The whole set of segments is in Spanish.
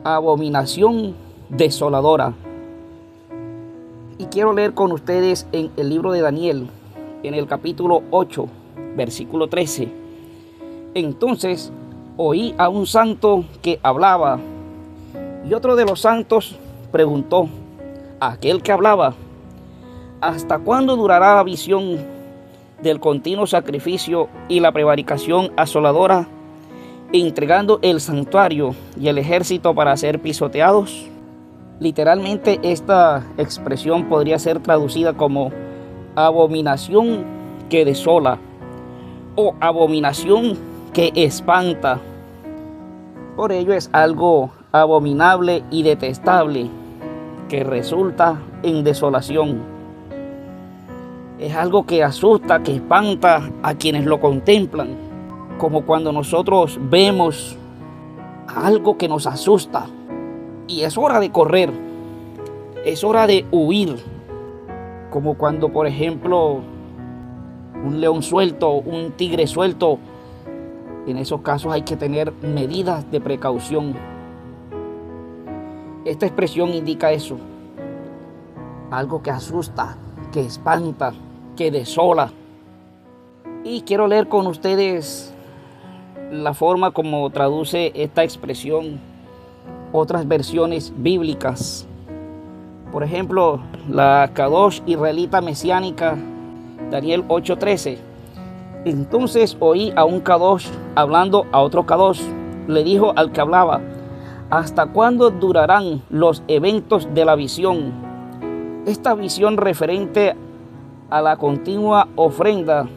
abominación desoladora. Y quiero leer con ustedes en el libro de Daniel, en el capítulo 8, versículo 13. Entonces oí a un santo que hablaba, y otro de los santos preguntó a aquel que hablaba: ¿hasta cuándo durará la visión del continuo sacrificio y la prevaricación asoladora, entregando el santuario y el ejército para ser pisoteados? Literalmente esta expresión podría ser traducida como abominación que desola o abominación que espanta. Por ello es algo abominable y detestable que resulta en desolación. Es algo que asusta, que espanta a quienes lo contemplan, como cuando nosotros vemos algo que nos asusta y es hora de correr, es hora de huir, como cuando, por ejemplo, un león suelto, un tigre suelto. En esos casos hay que tener medidas de precaución. Esta expresión indica eso, algo que asusta, que espanta, que desola. Y quiero leer con ustedes la forma como traduce esta expresión otras versiones bíblicas. Por ejemplo, la Kadosh israelita mesiánica, Daniel 8:13. Entonces oí a un Kadosh hablando a otro Kadosh. Le dijo al que hablaba: ¿hasta cuándo durarán los eventos de la visión? Esta visión referente a la continua ofrenda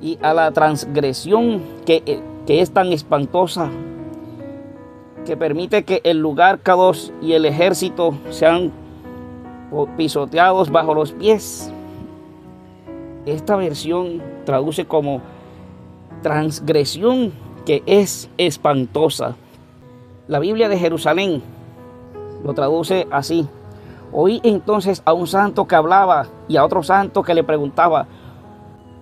y a la transgresión que es tan espantosa, que permite que el lugar Kadosh y el ejército sean pisoteados bajo los pies. Esta versión traduce como transgresión que es espantosa. La Biblia de Jerusalén lo traduce así: oí entonces a un santo que hablaba y a otro santo que le preguntaba: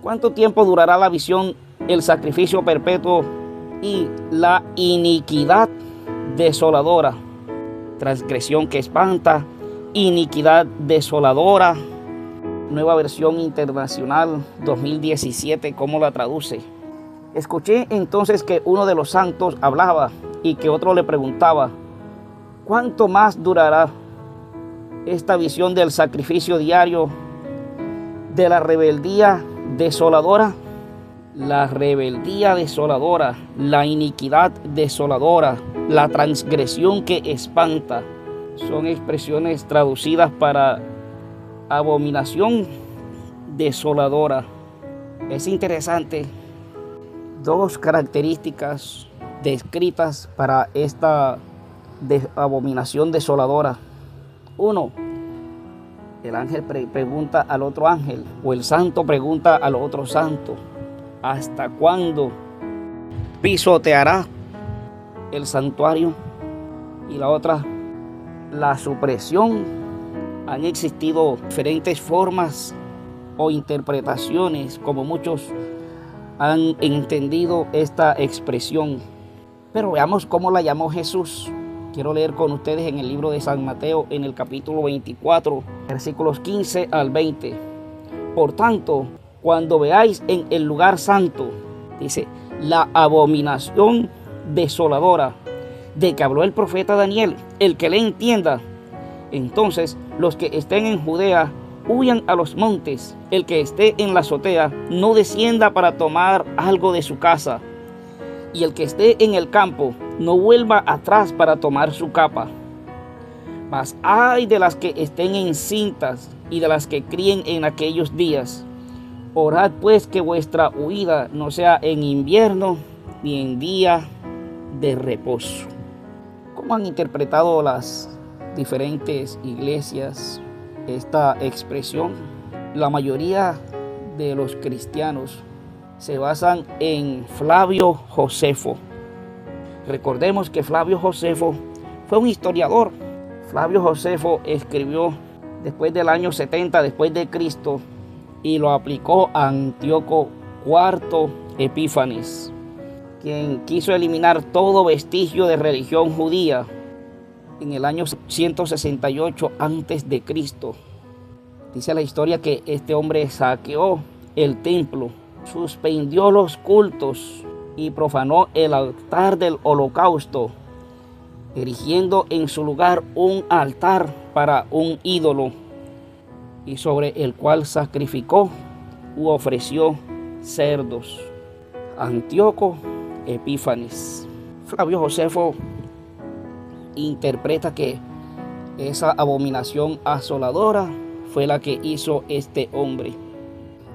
¿cuánto tiempo durará la visión, el sacrificio perpetuo y la iniquidad desoladora? Transgresión que espanta, iniquidad desoladora. Nueva versión internacional 2017, ¿cómo la traduce? Escuché entonces que uno de los santos hablaba y que otro le preguntaba: ¿cuánto más durará esta visión del sacrificio diario, de la rebeldía desoladora? La rebeldía desoladora, la iniquidad desoladora, la transgresión que espanta, son expresiones traducidas para abominación desoladora. Es interesante, dos características descritas para esta abominación desoladora. Uno, el ángel pregunta al otro ángel, o el santo pregunta al otro santo: ¿hasta cuándo pisoteará el santuario? Y la otra, la supresión. Han existido diferentes formas o interpretaciones, como muchos han entendido esta expresión. Pero veamos cómo la llamó Jesús. Quiero leer con ustedes en el libro de San Mateo, en el capítulo 24, versículos 15 al 20. Por tanto, cuando veáis en el lugar santo, dice, la abominación desoladora de que habló el profeta Daniel, el que le entienda, entonces los que estén en Judea huyan a los montes. El que esté en la azotea no descienda para tomar algo de su casa, y el que esté en el campo no vuelva atrás para tomar su capa. Mas ay de las que estén encintas y de las que críen en aquellos días. Orad pues que vuestra huida no sea en invierno ni en día de reposo. ¿Cómo han interpretado las diferentes iglesias esta expresión? La mayoría de los cristianos se basan en Flavio Josefo. Recordemos que Flavio Josefo fue un historiador. Flavio Josefo escribió después del año 70 después de Cristo y lo aplicó a Antíoco IV Epífanes, quien quiso eliminar todo vestigio de religión judía en el año 168 antes de Cristo. Dice la historia que este hombre saqueó el templo, suspendió los cultos y profanó el altar del holocausto, erigiendo en su lugar un altar para un ídolo, y sobre el cual sacrificó u ofreció cerdos. Antíoco Epífanes. Flavio Josefo interpreta que esa abominación asoladora fue la que hizo este hombre.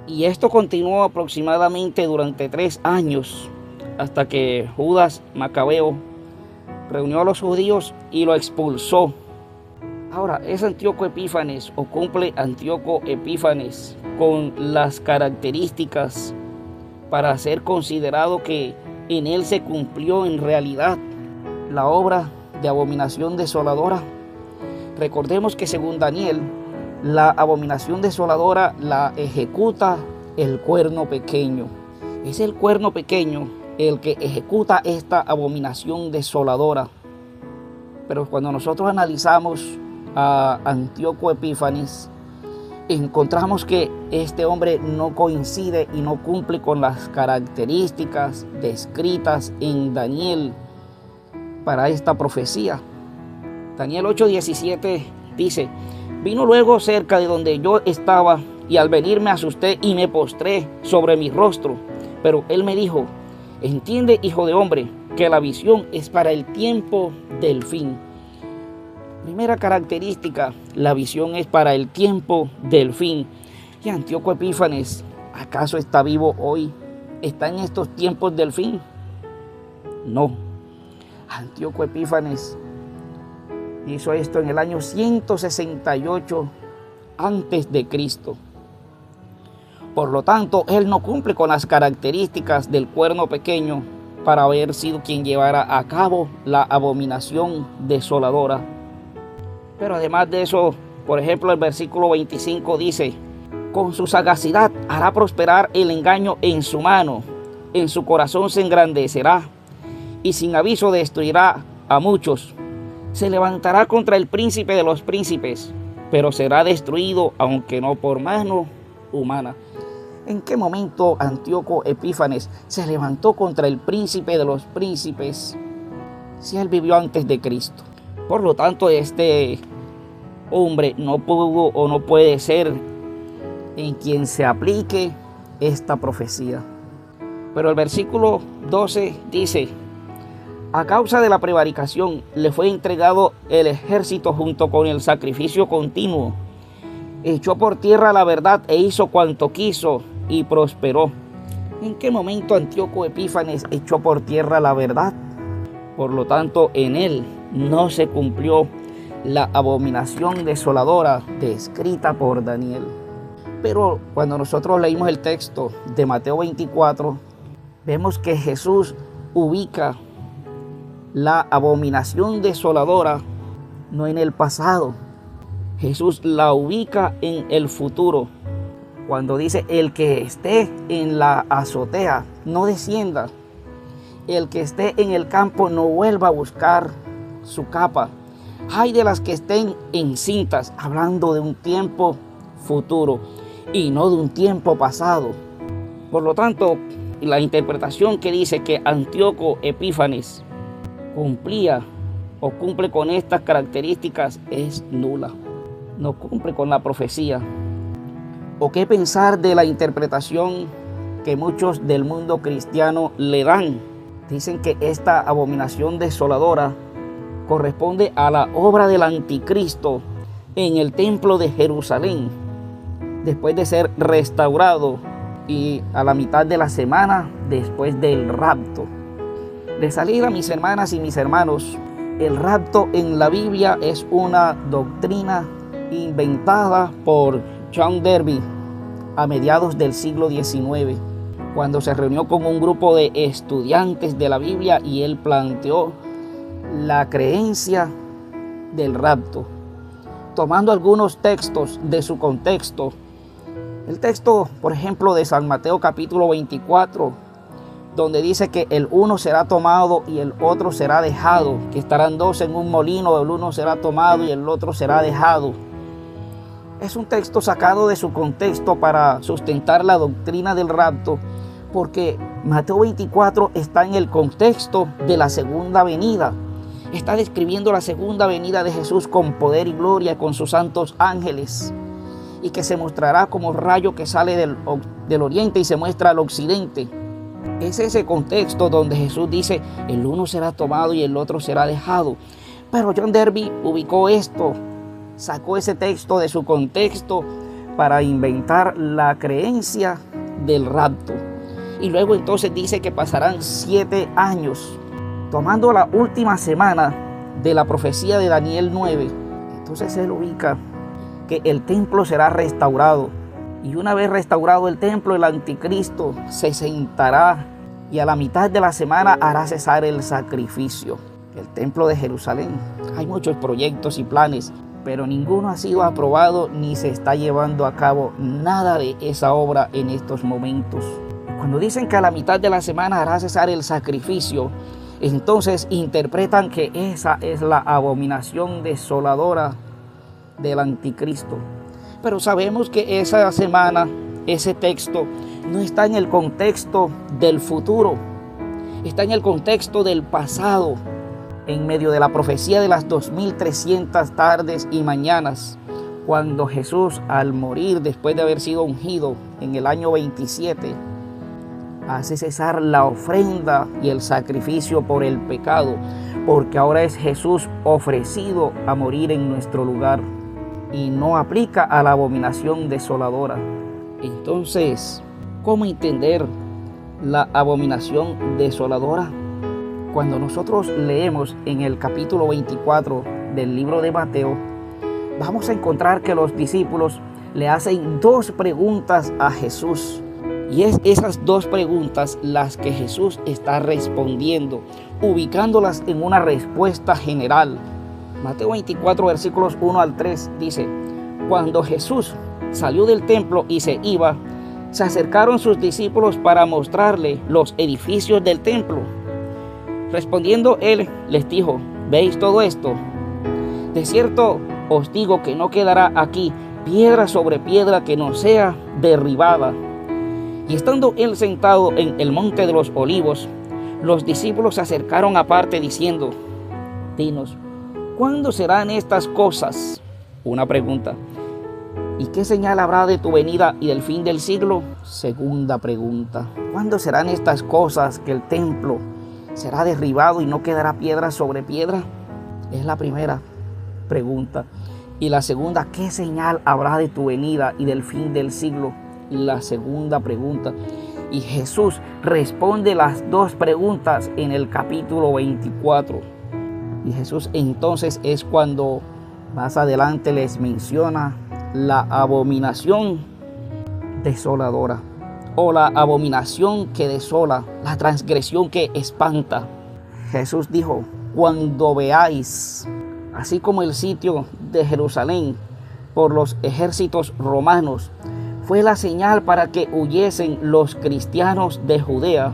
Y esto continuó aproximadamente durante 3 años, hasta que Judas Macabeo reunió a los judíos y lo expulsó. Ahora, ¿es Antíoco Epífanes o cumple Antíoco Epífanes con las características para ser considerado que en él se cumplió en realidad la obra de abominación desoladora? Recordemos que según Daniel, la abominación desoladora la ejecuta el cuerno pequeño. Es el cuerno pequeño el que ejecuta esta abominación desoladora. Pero cuando nosotros analizamos a Antíoco Epífanes, encontramos que este hombre no coincide y no cumple con las características descritas en Daniel para esta profecía. Daniel 8:17 dice: vino luego cerca de donde yo estaba, y al venir me asusté y me postré sobre mi rostro. Pero él me dijo: entiende, hijo de hombre, que la visión es para el tiempo del fin. Primera característica, la visión es para el tiempo del fin. ¿Y Antíoco Epífanes acaso está vivo hoy? ¿Está en estos tiempos del fin? No. Antíoco Epífanes hizo esto en el año 168 antes de Cristo. Por lo tanto, él no cumple con las características del cuerno pequeño para haber sido quien llevara a cabo la abominación desoladora. Pero además de eso, por ejemplo, el versículo 25 dice: con su sagacidad hará prosperar el engaño en su mano, en su corazón se engrandecerá, y sin aviso destruirá a muchos. Se levantará contra el príncipe de los príncipes, pero será destruido, aunque no por mano humana. ¿En qué momento Antíoco Epífanes se levantó contra el príncipe de los príncipes si él vivió antes de Cristo? Por lo tanto, este hombre no pudo o no puede ser en quien se aplique esta profecía. Pero el versículo 12 dice: a causa de la prevaricación le fue entregado el ejército junto con el sacrificio continuo. Echó por tierra la verdad e hizo cuanto quiso y prosperó. ¿En qué momento Antíoco Epífanes echó por tierra la verdad? Por lo tanto, en él no se cumplió la abominación desoladora descrita por Daniel. Pero cuando nosotros leímos el texto de Mateo 24, vemos que Jesús ubica la abominación desoladora no en el pasado. Jesús la ubica en el futuro. Cuando dice: el que esté en la azotea no descienda, el que esté en el campo no vuelva a buscar su capa. Ay de las que estén encintas, hablando de un tiempo futuro y no de un tiempo pasado. Por lo tanto, la interpretación que dice que Antíoco Epífanes cumplía o cumple con estas características es nula. No cumple con la profecía. ¿O qué pensar de la interpretación que muchos del mundo cristiano le dan? Dicen que esta abominación desoladora corresponde a la obra del anticristo en el templo de Jerusalén, después de ser restaurado y a la mitad de la semana después del rapto. De salida, mis hermanas y mis hermanos, el rapto en la Biblia es una doctrina inventada por John Darby a mediados del siglo XIX, cuando se reunió con un grupo de estudiantes de la Biblia y él planteó la creencia del rapto, tomando algunos textos de su contexto. El texto, por ejemplo, de San Mateo capítulo 24, donde dice que el uno será tomado y el otro será dejado, que estarán dos en un molino, el uno será tomado y el otro será dejado. Es un texto sacado de su contexto para sustentar la doctrina del rapto, porque Mateo 24 está en el contexto de la segunda venida. Está describiendo la segunda venida de Jesús con poder y gloria, con sus santos ángeles, y que se mostrará como rayo que sale del oriente y se muestra al occidente. Es ese contexto donde Jesús dice, el uno será tomado y el otro será dejado. Pero John Darby ubicó esto, sacó ese texto de su contexto para inventar la creencia del rapto. Y luego entonces dice que pasarán 7 años, tomando la última semana de la profecía de Daniel 9. Entonces él ubica que el templo será restaurado. Y una vez restaurado el templo, el anticristo se sentará y a la mitad de la semana hará cesar el sacrificio. El templo de Jerusalén. Hay muchos proyectos y planes, pero ninguno ha sido aprobado ni se está llevando a cabo nada de esa obra en estos momentos. Cuando dicen que a la mitad de la semana hará cesar el sacrificio, entonces interpretan que esa es la abominación desoladora del anticristo. Pero sabemos que esa semana, ese texto, no está en el contexto del futuro, está en el contexto del pasado, en medio de la profecía de las 2300 tardes y mañanas, cuando Jesús, al morir después de haber sido ungido en el año 27, hace cesar la ofrenda y el sacrificio por el pecado, porque ahora es Jesús ofrecido a morir en nuestro lugar y no aplica a la abominación desoladora. Entonces, ¿cómo entender la abominación desoladora? Cuando nosotros leemos en el capítulo 24 del libro de Mateo, vamos a encontrar que los discípulos le hacen 2 preguntas a Jesús. Y es esas 2 preguntas las que Jesús está respondiendo, ubicándolas en una respuesta general. Mateo 24, versículos 1 al 3 dice, cuando Jesús salió del templo y se iba, se acercaron sus discípulos para mostrarle los edificios del templo. Respondiendo él, les dijo, ¿veis todo esto? De cierto os digo que no quedará aquí piedra sobre piedra que no sea derribada. Y estando él sentado en el monte de los olivos, los discípulos se acercaron aparte diciendo, dinos, ¿cuándo serán estas cosas? Una pregunta. ¿Y qué señal habrá de tu venida y del fin del siglo? Segunda pregunta. ¿Cuándo serán estas cosas que el templo será derribado y no quedará piedra sobre piedra? Es la primera pregunta. Y la segunda, ¿qué señal habrá de tu venida y del fin del siglo? La segunda pregunta. Y Jesús responde las 2 preguntas en el capítulo 24. Y Jesús entonces es cuando más adelante les menciona la abominación desoladora, o la abominación que desola, la transgresión que espanta. Jesús dijo, cuando veáis, así como el sitio de Jerusalén por los ejércitos romanos fue la señal para que huyesen los cristianos de Judea,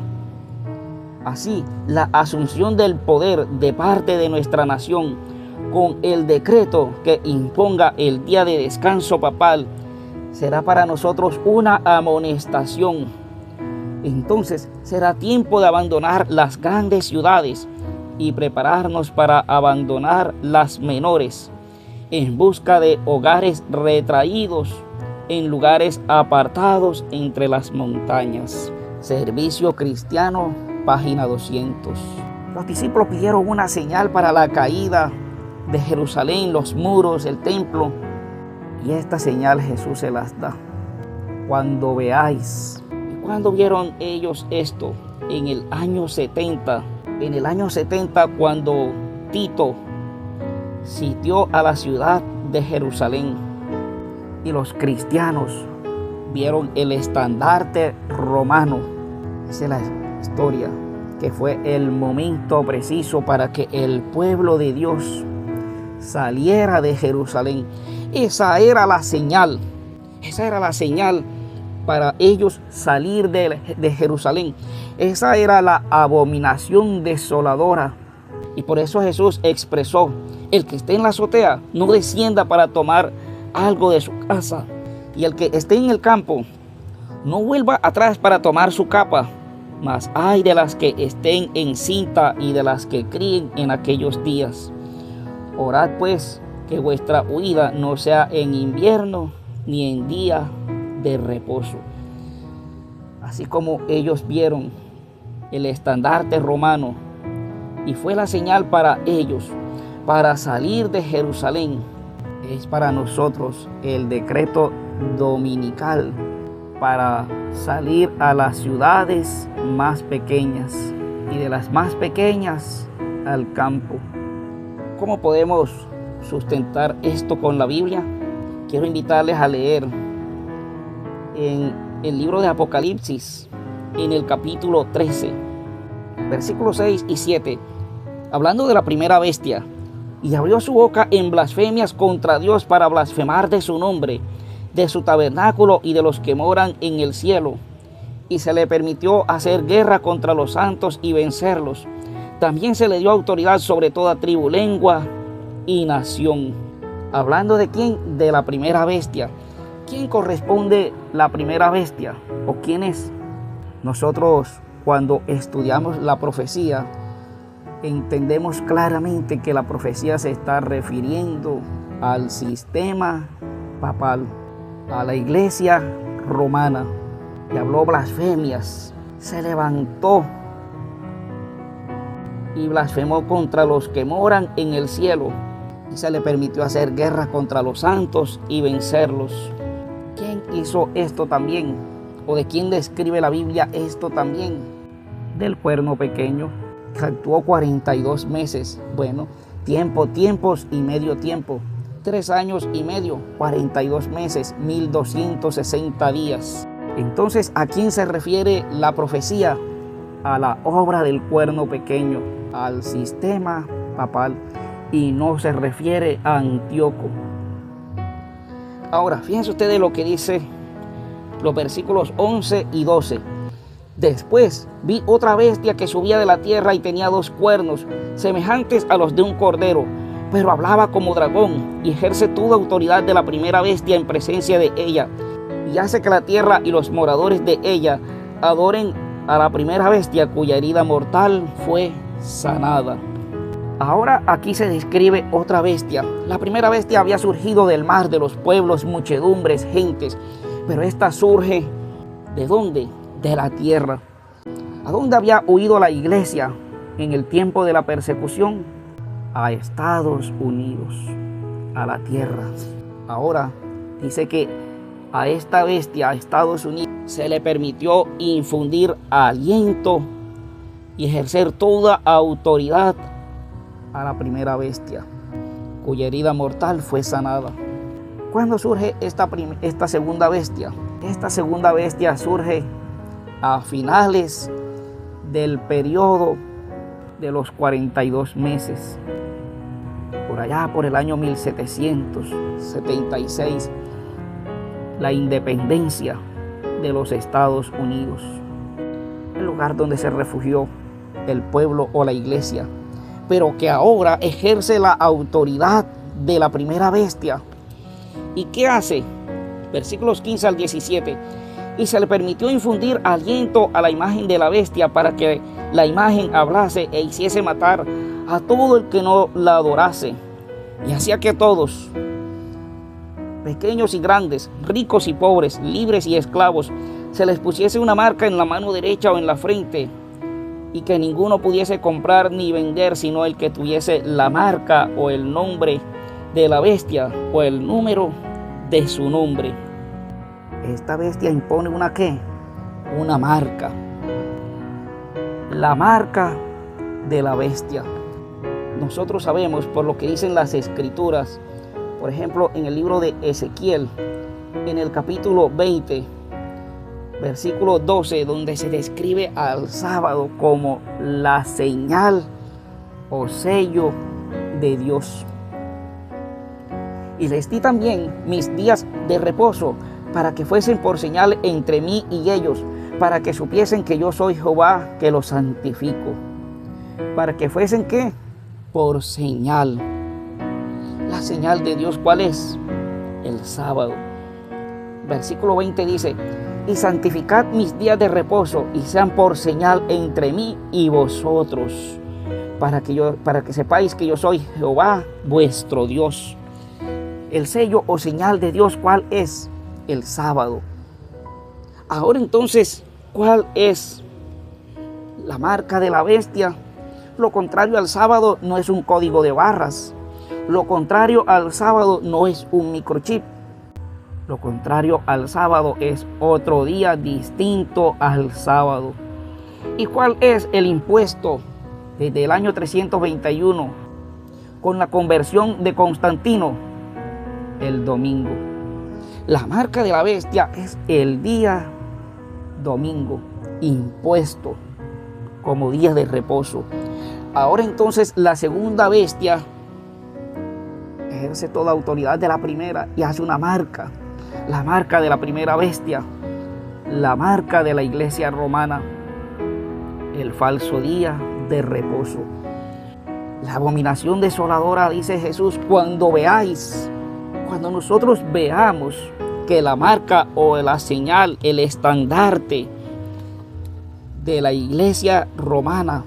así la asunción del poder de parte de nuestra nación con el decreto que imponga el día de descanso papal será para nosotros una amonestación. Entonces será tiempo de abandonar las grandes ciudades y prepararnos para abandonar las menores en busca de hogares retraídos en lugares apartados entre las montañas. Servicio Cristiano, página 200. Los discípulos pidieron una señal para la caída de Jerusalén, los muros, el templo. Y esta señal Jesús se las da. Cuando veáis. ¿Y cuándo vieron ellos esto? En el año 70. En el año 70, cuando Tito sitió a la ciudad de Jerusalén. Y los cristianos vieron el estandarte romano. Esa es la historia, que fue el momento preciso para que el pueblo de Dios saliera de Jerusalén. Esa era la señal para ellos salir de Jerusalén. Esa era la abominación desoladora. Y por eso Jesús expresó: el que esté en la azotea no descienda para tomar algo de su casa, y el que esté en el campo no vuelva atrás para tomar su capa. Mas ay de las que estén encinta y de las que críen en aquellos días. Orad pues que vuestra huida no sea en invierno ni en día de reposo. Así como ellos vieron el estandarte romano y fue la señal para ellos para salir de Jerusalén, es para nosotros el decreto dominical para salir a las ciudades más pequeñas y de las más pequeñas al campo. ¿Cómo podemos sustentar esto con la Biblia? Quiero invitarles a leer en el libro de Apocalipsis, en el capítulo 13, versículos 6 y 7, hablando de la primera bestia. Y abrió su boca en blasfemias contra Dios para blasfemar de su nombre, de su tabernáculo y de los que moran en el cielo. Y se le permitió hacer guerra contra los santos y vencerlos. También se le dio autoridad sobre toda tribu, lengua y nación. ¿Hablando de quién? De la primera bestia. ¿Quién corresponde la primera bestia? ¿O quién es? Nosotros, cuando estudiamos la profecía, entendemos claramente que la profecía se está refiriendo al sistema papal, a la iglesia romana, y habló blasfemias. Se levantó y blasfemó contra los que moran en el cielo, y se le permitió hacer guerra contra los santos y vencerlos. ¿Quién hizo esto también? ¿O de quién describe la Biblia esto también? Del cuerno pequeño, que actuó 42 meses. Bueno, tiempos y medio tiempo. 3 años y medio, 42 meses, 1260 días. Entonces, ¿a quién se refiere la profecía? A la obra del cuerno pequeño, al sistema papal, y no se refiere a Antíoco. Ahora, fíjense ustedes lo que dice los versículos 11 y 12. Después vi otra bestia que subía de la tierra y tenía 2 cuernos, semejantes a los de un cordero, pero hablaba como dragón y ejerce toda autoridad de la primera bestia en presencia de ella, y hace que la tierra y los moradores de ella adoren a la primera bestia cuya herida mortal fue sanada. Ahora aquí se describe otra bestia. La primera bestia había surgido del mar, de los pueblos, muchedumbres, gentes, pero esta surge ¿de dónde? De la tierra. ¿A dónde había huido la iglesia en el tiempo de la persecución? A Estados Unidos, a la tierra. Ahora dice que a esta bestia, a Estados Unidos, se le permitió infundir aliento y ejercer toda autoridad a la primera bestia, cuya herida mortal fue sanada. ¿Cuándo surge esta segunda bestia? Esta segunda bestia surge a finales del periodo de los 42 meses, por allá por el año 1776, la independencia de los Estados Unidos, el lugar donde se refugió el pueblo o la iglesia, pero que ahora ejerce la autoridad de la primera bestia. ¿Y qué hace? Versículos 15 al 17. Y se le permitió infundir aliento a la imagen de la bestia para que la imagen hablase e hiciese matar a todo el que no la adorase. Y hacía que todos, pequeños y grandes, ricos y pobres, libres y esclavos, se les pusiese una marca en la mano derecha o en la frente, y que ninguno pudiese comprar ni vender sino el que tuviese la marca o el nombre de la bestia o el número de su nombre. Esta bestia impone ¿una qué? Una marca. La marca de la bestia. Nosotros sabemos por lo que dicen las escrituras, por ejemplo en el libro de Ezequiel, en el capítulo 20, versículo 12, donde se describe al sábado como la señal o sello de Dios. Y les di también mis días de reposo para que fuesen por señal entre mí y ellos, para que supiesen que yo soy Jehová, que los santifico. Para que fuesen, ¿qué? Por señal. La señal de Dios, ¿cuál es? El sábado. Versículo 20 dice: y santificad mis días de reposo, y sean por señal entre mí y vosotros, para que sepáis que yo soy Jehová, vuestro Dios. El sello o señal de Dios, ¿cuál es? El sábado. Ahora entonces, ¿cuál es la marca de la bestia? Lo contrario al sábado no es un código de barras. Lo contrario al sábado no es un microchip. Lo contrario al sábado es otro día distinto al sábado. ¿Y cuál es el impuesto desde el año 321 con la conversión de Constantino? El domingo. La marca de la bestia es el día domingo, impuesto como día de reposo. Ahora entonces la segunda bestia ejerce toda autoridad de la primera y hace una marca. La marca de la primera bestia, la marca de la iglesia romana, el falso día de reposo. La abominación desoladora, dice Jesús, cuando nosotros veamos que la marca o la señal, el estandarte de la iglesia romana,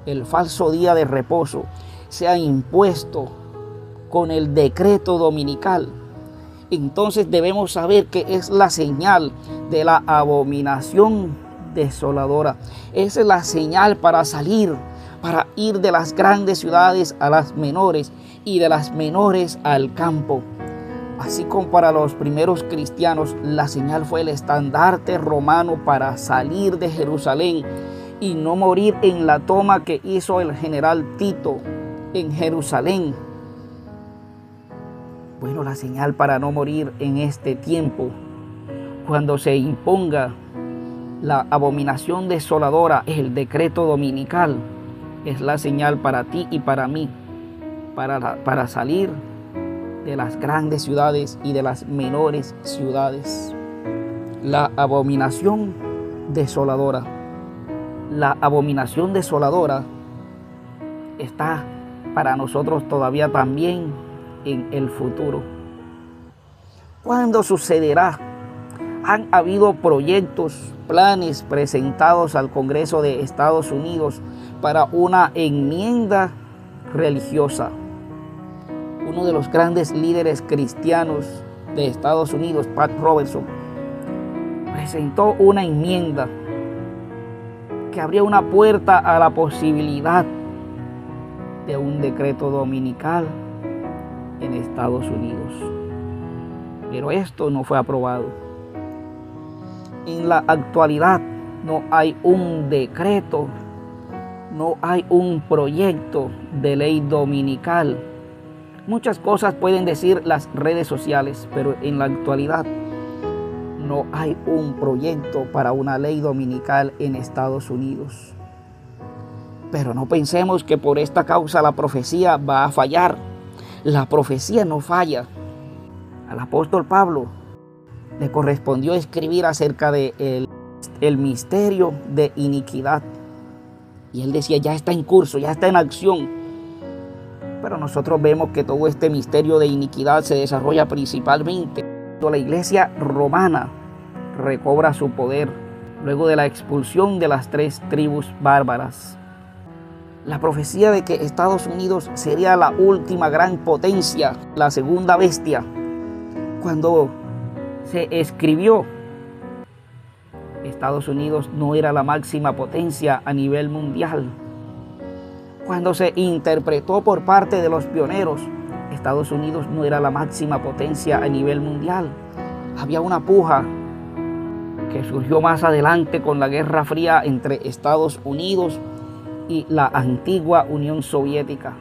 el falso día de reposo, sea impuesto con el decreto dominical, entonces debemos saber que es la señal de la abominación desoladora. Esa es la señal para salir, para ir de las grandes ciudades a las menores y de las menores al campo. Así como para los primeros cristianos, la señal fue el estandarte romano para salir de Jerusalén y no morir en la toma que hizo el general Tito en Jerusalén. Bueno, la señal para no morir en este tiempo, cuando se imponga la abominación desoladora, el decreto dominical, es la señal para ti y para mí, para salir de las grandes ciudades y de las menores ciudades. La abominación desoladora. La abominación desoladora está para nosotros todavía también en el futuro. ¿Cuándo sucederá? Han habido proyectos, planes presentados al Congreso de Estados Unidos para una enmienda religiosa. Uno de los grandes líderes cristianos de Estados Unidos, Pat Robertson, presentó una enmienda que abría una puerta a la posibilidad de un decreto dominical en Estados Unidos. Pero esto no fue aprobado. En la actualidad no hay un decreto, no hay un proyecto de ley dominical. Muchas cosas pueden decir las redes sociales, pero en la actualidad no hay un proyecto para una ley dominical en Estados Unidos. Pero no pensemos que por esta causa la profecía va a fallar. La profecía no falla. Al apóstol Pablo le correspondió escribir acerca de el misterio de iniquidad. Y él decía, ya está en curso, ya está en acción. Pero nosotros vemos que todo este misterio de iniquidad se desarrolla principalmente cuando la iglesia romana recobra su poder luego de la expulsión de las 3 tribus bárbaras. La profecía de que Estados Unidos sería la última gran potencia, la segunda bestia, cuando se escribió, Estados Unidos no era la máxima potencia a nivel mundial. Cuando se interpretó por parte de los pioneros, Estados Unidos no era la máxima potencia a nivel mundial. Había una puja que surgió más adelante con la Guerra Fría entre Estados Unidos y la antigua Unión Soviética.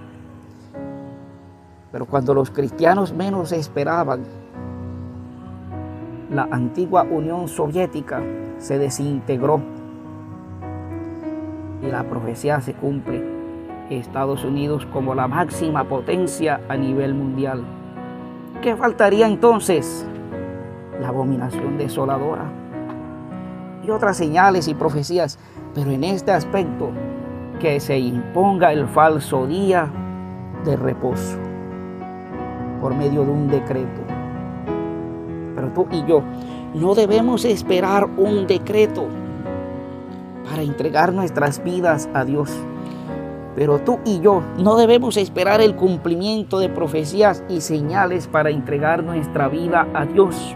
Pero cuando los cristianos menos esperaban, la antigua Unión Soviética se desintegró y la profecía se cumple. Estados Unidos como la máxima potencia a nivel mundial. ¿Qué faltaría entonces la abominación desoladora y otras señales y profecías, pero en este aspecto, que se imponga el falso día de reposo por medio de un decreto. Pero tú y yo no debemos esperar un decreto para entregar nuestras vidas a Dios. Pero tú y yo no debemos esperar el cumplimiento de profecías y señales para entregar nuestra vida a Dios.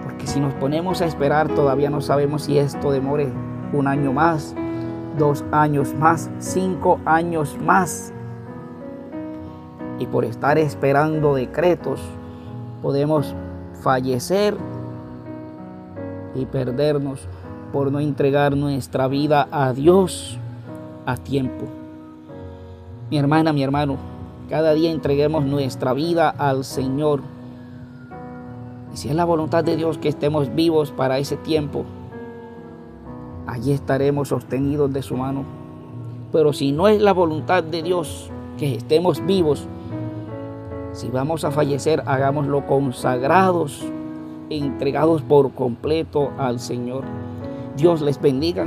Porque si nos ponemos a esperar, todavía no sabemos si esto demore 1 año más, 2 años más, 5 años más. Y por estar esperando decretos, podemos fallecer y perdernos por no entregar nuestra vida a Dios a tiempo. Mi hermana, mi hermano, cada día entreguemos nuestra vida al Señor. Y si es la voluntad de Dios que estemos vivos para ese tiempo, allí estaremos sostenidos de su mano. Pero si no es la voluntad de Dios que estemos vivos, si vamos a fallecer, hagámoslo consagrados, entregados por completo al Señor. Dios les bendiga.